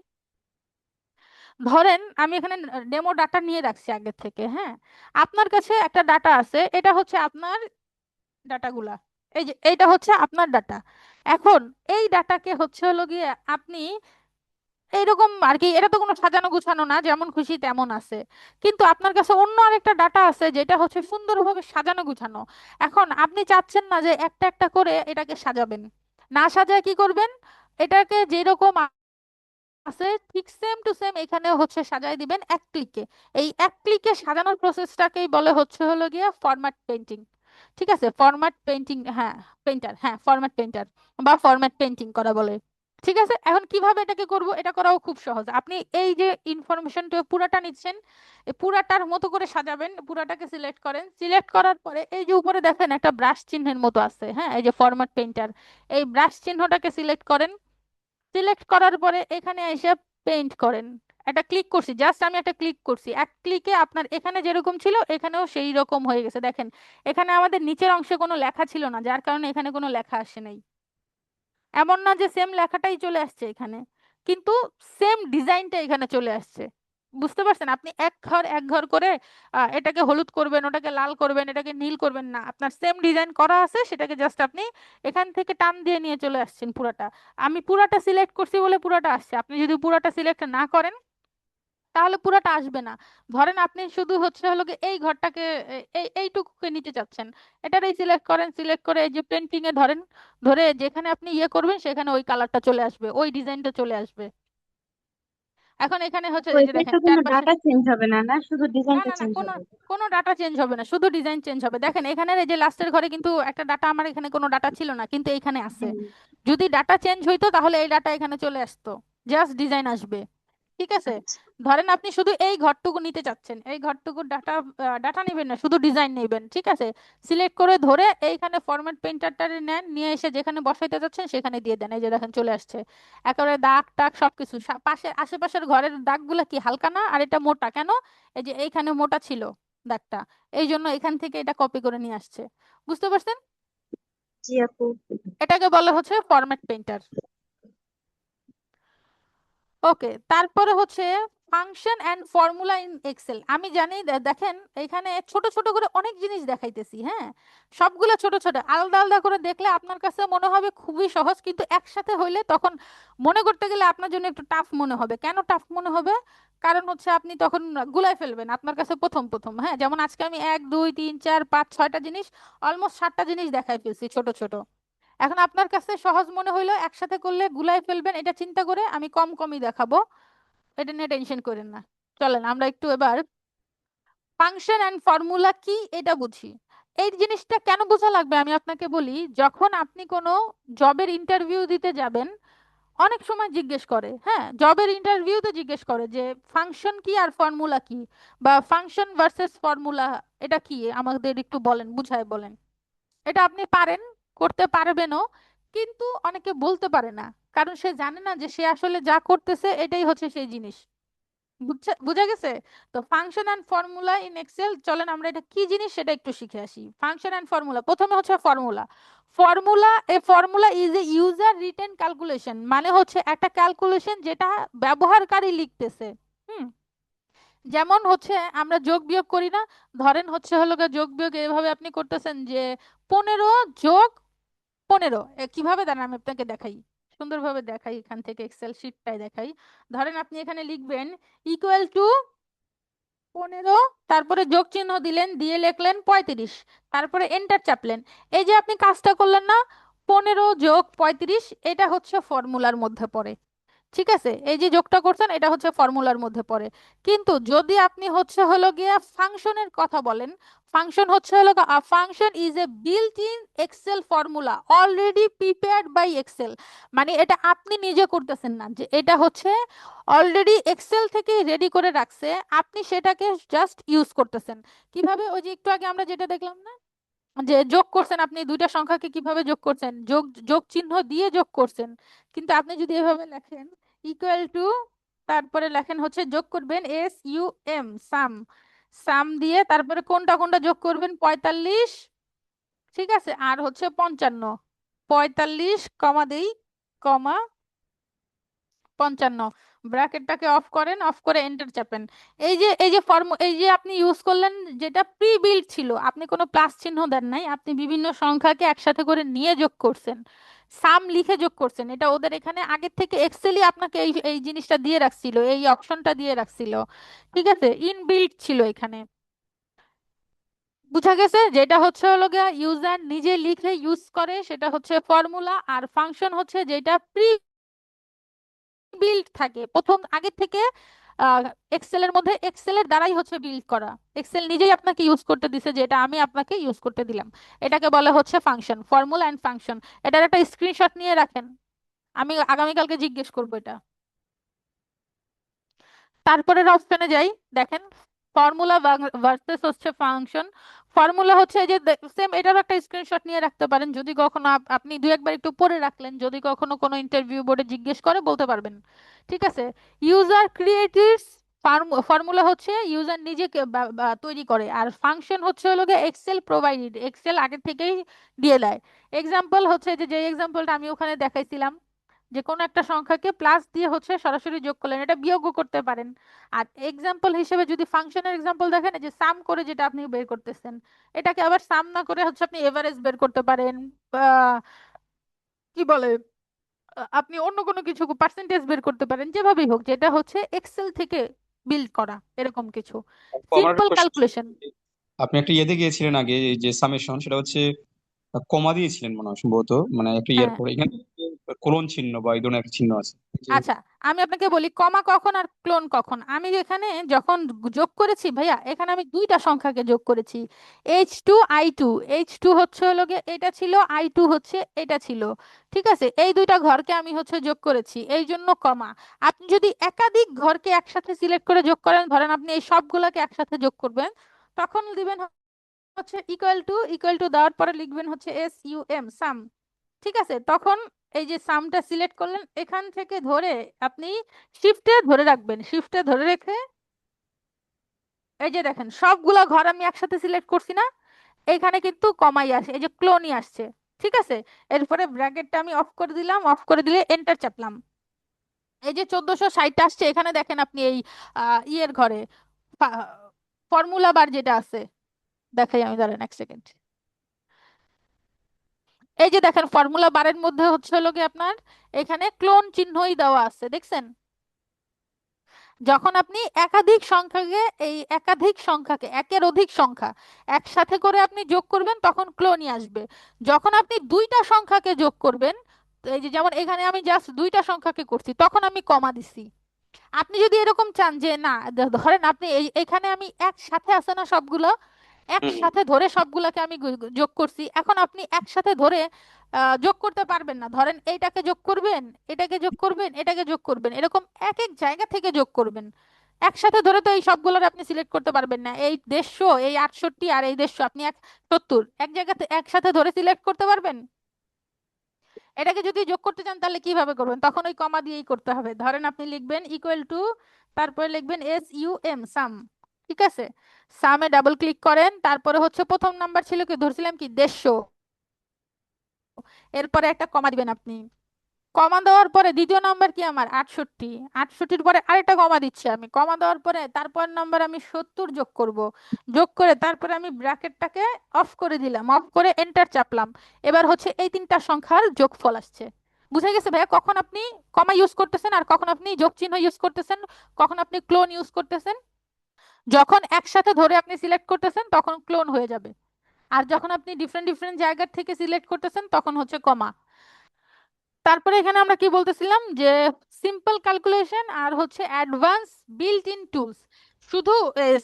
ধরেন আমি এখানে ডেমো ডাটা নিয়ে রাখছি আগে থেকে। হ্যাঁ, আপনার কাছে একটা ডাটা আছে, এটা হচ্ছে আপনার ডাটাগুলা। এই যে এইটা হচ্ছে আপনার ডাটা। এখন এই ডাটাকে হচ্ছে হলো গিয়ে আপনি এইরকম আর কি, এটা তো কোনো সাজানো গুছানো না, যেমন খুশি তেমন আছে। কিন্তু আপনার কাছে অন্য আরেকটা ডাটা আছে যেটা হচ্ছে সুন্দরভাবে সাজানো গুছানো। এখন আপনি চাচ্ছেন না যে একটা একটা করে এটাকে সাজাবেন, না সাজায় কি করবেন, এটাকে যেরকম আছে ঠিক সেম টু সেম এখানে হচ্ছে সাজায় দিবেন এক ক্লিকে। এই এক ক্লিকে সাজানোর প্রসেসটাকেই বলে হচ্ছে হলো গিয়ে ফরম্যাট পেইন্টিং। ঠিক আছে? ফরম্যাট পেইন্টিং, হ্যাঁ, পেইন্টার, হ্যাঁ ফরম্যাট পেইন্টার বা ফরম্যাট পেইন্টিং করা বলে। ঠিক আছে? এখন কিভাবে এটাকে করব, এটা করাও খুব সহজ। আপনি এই যে ইনফরমেশনটা পুরাটা নিচ্ছেন, এই পুরাটার মতো করে সাজাবেন। পুরাটাকে সিলেক্ট করেন, সিলেক্ট করার পরে এই যে উপরে দেখেন একটা ব্রাশ চিহ্নের মতো আছে, হ্যাঁ, এই যে ফরম্যাট পেইন্টার, এই ব্রাশ চিহ্নটাকে সিলেক্ট করেন। সিলেক্ট করার পরে এখানে এসে পেইন্ট করেন। একটা ক্লিক করছি, জাস্ট আমি একটা ক্লিক করছি, এক ক্লিকে আপনার এখানে যেরকম ছিল এখানেও সেই রকম হয়ে গেছে। দেখেন এখানে আমাদের নিচের অংশে কোনো লেখা ছিল না, যার কারণে এখানে কোনো লেখা আসে নাই। এমন না যে সেম লেখাটাই চলে আসছে এখানে, কিন্তু সেম ডিজাইনটা এখানে চলে আসছে। বুঝতে পারছেন? আপনি এক ঘর এক ঘর করে এটাকে হলুদ করবেন, ওটাকে লাল করবেন, এটাকে নীল করবেন না, আপনার সেম ডিজাইন করা আছে, সেটাকে জাস্ট আপনি এখান থেকে টান দিয়ে নিয়ে চলে আসছেন পুরাটা। আমি পুরাটা সিলেক্ট করছি বলে পুরাটা আসছে। আপনি যদি পুরাটা সিলেক্ট না করেন তাহলে পুরাটা আসবে না। ধরেন আপনি শুধু হচ্ছে হলো গিয়ে এই ঘরটাকে এইটুকুকে নিতে চাচ্ছেন, এটারই সিলেক্ট করেন, সিলেক্ট করে এই যে পেন্টিং এ ধরেন, ধরে যেখানে আপনি ইয়ে করবেন সেখানে ওই কালারটা চলে আসবে, ওই ডিজাইনটা চলে আসবে। এখন এখানে হচ্ছে ওই এই যে দেখেন তো কোনো চারপাশে, ডাটা চেঞ্জ হবে না, না শুধু না ডিজাইনটা না না, চেঞ্জ কোনো হবে? কোনো ডাটা চেঞ্জ হবে না, শুধু ডিজাইন চেঞ্জ হবে। দেখেন এখানে এই যে লাস্টের ঘরে কিন্তু একটা ডাটা, আমার এখানে কোনো ডাটা ছিল না কিন্তু এখানে আছে। হ্যাঁ। যদি ডাটা চেঞ্জ হইতো তাহলে এই ডাটা এখানে চলে আসতো, জাস্ট ডিজাইন আসবে। ঠিক আছে? আচ্ছা। ধরেন আপনি শুধু এই ঘরটুকু নিতে চাচ্ছেন, এই ঘরটুকু ডাটা, ডাটা নেবেন না, শুধু ডিজাইন নেবেন। ঠিক আছে? সিলেক্ট করে ধরে এইখানে ফরম্যাট পেইন্টারটা নেন, নিয়ে এসে যেখানে বসাইতে চাচ্ছেন সেখানে দিয়ে দেন। এই যে দেখেন চলে আসছে একেবারে দাগ টাগ সবকিছু। পাশে আশেপাশের ঘরের দাগগুলা কি হালকা না, আর এটা মোটা কেন? এই যে এইখানে মোটা ছিল দাগটা, এই জন্য এখান থেকে এটা কপি করে নিয়ে আসছে। বুঝতে পারছেন? জি আপু। এটাকে বলা হচ্ছে ফরম্যাট পেইন্টার। ওকে, তারপরে হচ্ছে function and formula in Excel. আমি জানি, দেখেন এখানে ছোট ছোট করে অনেক জিনিস দেখাইতেছি। হ্যাঁ, সবগুলো ছোট ছোট, আলাদা আলাদা করে দেখলে আপনার কাছে মনে হবে খুবই সহজ, কিন্তু একসাথে হইলে তখন মনে করতে গেলে আপনার জন্য একটু টাফ মনে হবে। কেন টাফ মনে হবে? কারণ হচ্ছে আপনি তখন গুলাই ফেলবেন আপনার কাছে প্রথম প্রথম। হ্যাঁ, যেমন আজকে আমি 1 2 3 4 5 6টা জিনিস, অলমোস্ট 7টা জিনিস দেখাই ফেলছি ছোট ছোট। এখন আপনার কাছে সহজ মনে হইলো, একসাথে করলে গুলাই ফেলবেন, এটা চিন্তা করে আমি কম কমই দেখাবো। এটা নিয়ে টেনশন করেন না। চলেন আমরা একটু এবার ফাংশন অ্যান্ড ফর্মুলা কি এটা বুঝি। এই জিনিসটা কেন বোঝা লাগবে আমি আপনাকে বলি, যখন আপনি কোনো জবের ইন্টারভিউ দিতে যাবেন অনেক সময় জিজ্ঞেস করে, হ্যাঁ জবের ইন্টারভিউতে জিজ্ঞেস করে যে ফাংশন কি আর ফর্মুলা কি, বা ফাংশন ভার্সেস ফর্মুলা এটা কি আমাদের একটু বলেন, বুঝায় বলেন। এটা আপনি পারেন, করতে পারবেনও, কিন্তু অনেকে বলতে পারে না, কারণ সে জানে না যে সে আসলে যা করতেছে এটাই হচ্ছে সেই জিনিস। বুঝা গেছে? তো function and formula in Excel, চলেন আমরা এটা কি জিনিস সেটা একটু শিখে আসি। ফাংশন অ্যান্ড ফর্মুলা, প্রথমে হচ্ছে formula. Formula is a user written calculation, মানে হচ্ছে একটা ক্যালকুলেশন যেটা ব্যবহারকারী লিখতেছে। হুম, যেমন হচ্ছে আমরা যোগ বিয়োগ করি না, ধরেন হচ্ছে হলো গিয়ে যোগ বিয়োগ এভাবে আপনি করতেছেন যে 15 যোগ 15, কিভাবে দাঁড়ান আমি আপনাকে দেখাই, সুন্দরভাবে দেখাই, এখান থেকে এক্সেল শিটটাই দেখাই। ধরেন আপনি এখানে লিখবেন ইকুয়াল টু 15, তারপরে যোগ চিহ্ন দিলেন, দিয়ে লিখলেন 35, তারপরে এন্টার চাপলেন। এই যে আপনি কাজটা করলেন না, 15 যোগ 35, এটা হচ্ছে ফর্মুলার মধ্যে পড়ে। ঠিক আছে, এই যে যোগটা করছেন এটা হচ্ছে ফর্মুলার মধ্যে পড়ে। কিন্তু যদি আপনি হচ্ছে হলো গিয়ে ফাংশনের কথা বলেন, ফাংশন হচ্ছে হলো function is a built in Excel formula already prepared by Excel. মানে এটা আপনি নিজে করতেছেন না, যে এটা হচ্ছে অলরেডি এক্সেল থেকে রেডি করে রাখছে, আপনি সেটাকে জাস্ট ইউজ করতেছেন। কিভাবে? ওই যে একটু আগে আমরা যেটা দেখলাম না, যে যোগ করছেন, আপনি দুইটা সংখ্যাকে কিভাবে যোগ করছেন, যোগ যোগ চিহ্ন দিয়ে যোগ করছেন। কিন্তু আপনি যদি এভাবে লেখেন ইকুয়াল টু, তারপরে লেখেন হচ্ছে যোগ করবেন SUM, সাম, সাম দিয়ে তারপরে কোনটা কোনটা যোগ করবেন, 45, ঠিক আছে, আর হচ্ছে 55, 45 কমা দেই, কমা 55, ব্র্যাকেটটাকে অফ করেন, অফ করে এন্টার চাপেন। এই যে আপনি ইউজ করলেন, যেটা প্রি বিল্ড ছিল, আপনি কোনো প্লাস চিহ্ন দেন নাই, আপনি বিভিন্ন সংখ্যাকে একসাথে করে নিয়ে যোগ করছেন, সাম লিখে যোগ করছেন। এটা ওদের এখানে আগের থেকে এক্সেলই আপনাকে এই এই জিনিসটা দিয়ে রাখছিল, এই অপশনটা দিয়ে রাখছিল। ঠিক আছে, ইনবিল্ট ছিল এখানে। বুঝা গেছে? যেটা হচ্ছে হলো গিয়া ইউজার নিজে লিখে ইউজ করে সেটা হচ্ছে ফর্মুলা, আর ফাংশন হচ্ছে যেটা প্রি বিল্ড থাকে প্রথম আগে থেকে এক্সেলের মধ্যে, এক্সেলের দ্বারাই হচ্ছে বিল্ড করা, এক্সেল নিজেই আপনাকে ইউজ করতে দিছে, যেটা আমি আপনাকে ইউজ করতে দিলাম। এটাকে বলা হচ্ছে ফাংশন, ফর্মুলা এন্ড ফাংশন। এটার একটা স্ক্রিনশট নিয়ে রাখেন, আমি আগামীকালকে জিজ্ঞেস করবো এটা। তারপরের অপশনে যাই, দেখেন ফর্মুলা ভার্সেস হচ্ছে ফাংশন। ফর্মুলা হচ্ছে এই যে সেম, এটারও একটা স্ক্রিনশট নিয়ে রাখতে পারেন, যদি কখনো আপনি দুই একবার একটু পড়ে রাখলেন, যদি কখনো কোনো ইন্টারভিউ বোর্ডে জিজ্ঞেস করে বলতে পারবেন। ঠিক আছে, ইউজার ক্রিয়েটস, ফর্মুলা হচ্ছে ইউজার নিজেকে তৈরি করে, আর ফাংশন হচ্ছে হলো গিয়ে এক্সেল প্রোভাইডেড, এক্সেল আগে থেকেই দিয়ে দেয়। এক্সাম্পল হচ্ছে যে এক্সাম্পলটা আমি ওখানে দেখাইছিলাম, যে কোনো একটা সংখ্যাকে প্লাস দিয়ে হচ্ছে সরাসরি যোগ করলেন, এটা বিয়োগও করতে পারেন। আর এক্সাম্পল হিসেবে যদি ফাংশনের এক্সাম্পল দেখেন, এই যে সাম করে যেটা আপনি বের করতেছেন, এটাকে আবার সাম না করে হচ্ছে আপনি এভারেজ বের করতে পারেন, কি বলে, আপনি অন্য কোনো কিছু পার্সেন্টেজ বের করতে পারেন, যেভাবেই হোক, যেটা হচ্ছে এক্সেল থেকে বিল্ড করা এরকম কিছু তো আমার সিম্পল কোশ্চেন, ক্যালকুলেশন। আপনি একটা ইয়েতে গিয়েছিলেন আগে, এই যে সামেশন, সেটা হচ্ছে কমা দিয়েছিলেন মনে হয় সম্ভবত, মানে একটা ইয়ের হ্যাঁ, পরে এখানে কোলন চিহ্ন বা এই ধরনের একটা চিহ্ন আছে যে। আচ্ছা, আমি আপনাকে বলি কমা কখন আর ক্লোন কখন। আমি এখানে যখন যোগ করেছি ভাইয়া, এখানে আমি দুইটা সংখ্যাকে যোগ করেছি, H2 I2, H2 হচ্ছে হলো গিয়ে এটা ছিল, I2 হচ্ছে এটা ছিল। ঠিক আছে, এই দুইটা ঘরকে আমি হচ্ছে যোগ করেছি, এই জন্য কমা। আপনি যদি একাধিক ঘরকে একসাথে সিলেক্ট করে যোগ করেন, ধরেন আপনি এই সবগুলাকে একসাথে যোগ করবেন, তখন দিবেন হচ্ছে ইকুয়াল টু দেওয়ার পরে লিখবেন হচ্ছে SUM, সাম। ঠিক আছে, তখন এই যে সামটা সিলেক্ট করলেন, এখান থেকে ধরে আপনি শিফটে ধরে রাখবেন, শিফটে ধরে রেখে এই যে দেখেন সবগুলা ঘর আমি একসাথে সিলেক্ট করছি না, এখানে কিন্তু কমাই আসে, এই যে ক্লোনই আসছে। ঠিক আছে, এরপরে ব্র্যাকেটটা আমি অফ করে দিলাম, অফ করে দিলে এন্টার চাপলাম। এই যে 1460 আসছে, এখানে দেখেন আপনি এই ইয়ের ঘরে ফর্মুলা বার যেটা আছে, দেখাই আমি, দাঁড়ান এক সেকেন্ড। এই যে দেখেন ফর্মুলা বারের মধ্যে হচ্ছে হলো কি আপনার এখানে ক্লোন চিহ্নই দেওয়া আছে, দেখছেন? যখন আপনি একাধিক সংখ্যাকে একের অধিক সংখ্যা একসাথে করে আপনি যোগ করবেন, তখন ক্লোনই আসবে। যখন আপনি দুইটা সংখ্যাকে যোগ করবেন, তো এই যে যেমন এখানে আমি জাস্ট দুইটা সংখ্যাকে করছি, তখন আমি কমা দিছি। আপনি যদি এরকম চান যে না ধরেন আপনি এখানে আমি একসাথে আছে না সবগুলো, একসাথে ধরে সবগুলোকে আমি যোগ করছি, এখন আপনি একসাথে ধরে যোগ করতে পারবেন না। ধরেন এইটাকে যোগ করবেন, এটাকে যোগ করবেন, এটাকে যোগ করবেন, এরকম এক এক জায়গা থেকে যোগ করবেন। একসাথে ধরে তো এই সবগুলোর আপনি সিলেক্ট করতে পারবেন না। এই 150, এই 68 আর এই 150, আপনি 70 এক জায়গাতে একসাথে ধরে সিলেক্ট করতে পারবেন? এটাকে যদি যোগ করতে চান তাহলে কিভাবে করবেন? তখন ওই কমা দিয়েই করতে হবে। ধরেন আপনি লিখবেন ইকুয়াল টু, তারপরে লিখবেন SUM, সাম। ঠিক আছে, সামে ডাবল ক্লিক করেন, তারপরে হচ্ছে প্রথম নাম্বার ছিল কি, ধরছিলাম কি 150, এরপরে একটা কমা দিবেন আপনি। কমা দেওয়ার পরে দ্বিতীয় নাম্বার কি আমার 68, 68-র পরে আরেকটা কমা দিচ্ছি আমি। কমা দেওয়ার পরে তারপর নাম্বার আমি 70 যোগ করব। যোগ করে তারপরে আমি ব্র্যাকেটটাকে অফ করে দিলাম, অফ করে এন্টার চাপলাম। এবার হচ্ছে এই তিনটা সংখ্যার যোগফল আসছে। বুঝা গেছে ভাইয়া কখন আপনি কমা ইউজ করতেছেন আর কখন আপনি যোগ চিহ্ন ইউজ করতেছেন, কখন আপনি ক্লোন ইউজ করতেছেন? যখন একসাথে ধরে আপনি সিলেক্ট করতেছেন তখন ক্লোন হয়ে যাবে, আর যখন আপনি ডিফারেন্ট ডিফারেন্ট জায়গা থেকে সিলেক্ট করতেছেন তখন হচ্ছে কমা। তারপরে এখানে আমরা কি বলতেছিলাম যে সিম্পল ক্যালকুলেশন আর হচ্ছে অ্যাডভান্স বিল্ট ইন টুলস। শুধু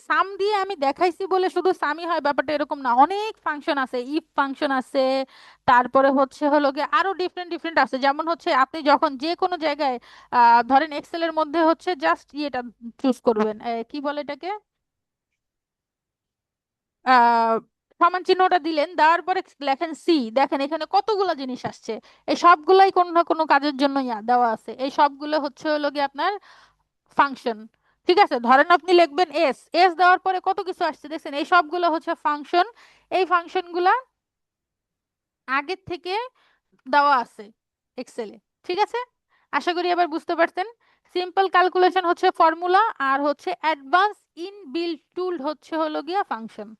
সাম দিয়ে আমি দেখাইছি বলে শুধু সামই হয় ব্যাপারটা এরকম না, অনেক ফাংশন আছে, ইফ ফাংশন আছে, তারপরে হচ্ছে হলো গিয়ে আরো ডিফারেন্ট ডিফারেন্ট আছে। যেমন হচ্ছে আপনি যখন যে কোনো জায়গায় ধরেন এক্সেলের মধ্যে হচ্ছে জাস্ট ইয়েটা চুজ করবেন, কি বলে এটাকে, আহ সমান চিহ্নটা দিলেন, দেওয়ার পরে লেখেন সি, দেখেন এখানে কতগুলো জিনিস আসছে। এই সবগুলাই কোনো না কোনো কাজের জন্য দেওয়া আছে। এই সবগুলো হচ্ছে হলো গিয়ে আপনার ফাংশন। ঠিক আছে, ধরেন আপনি লিখবেন এস, এস দেওয়ার পরে কত কিছু আসছে দেখছেন, এই সবগুলো হচ্ছে ফাংশন। এই ফাংশনগুলা আগের থেকে দেওয়া আছে এক্সেলে। ঠিক আছে, আশা করি এবার বুঝতে পারছেন। সিম্পল ক্যালকুলেশন হচ্ছে ফর্মুলা, আর হচ্ছে অ্যাডভান্স ইন বিল্ড টুল হচ্ছে হলো গিয়া ফাংশন।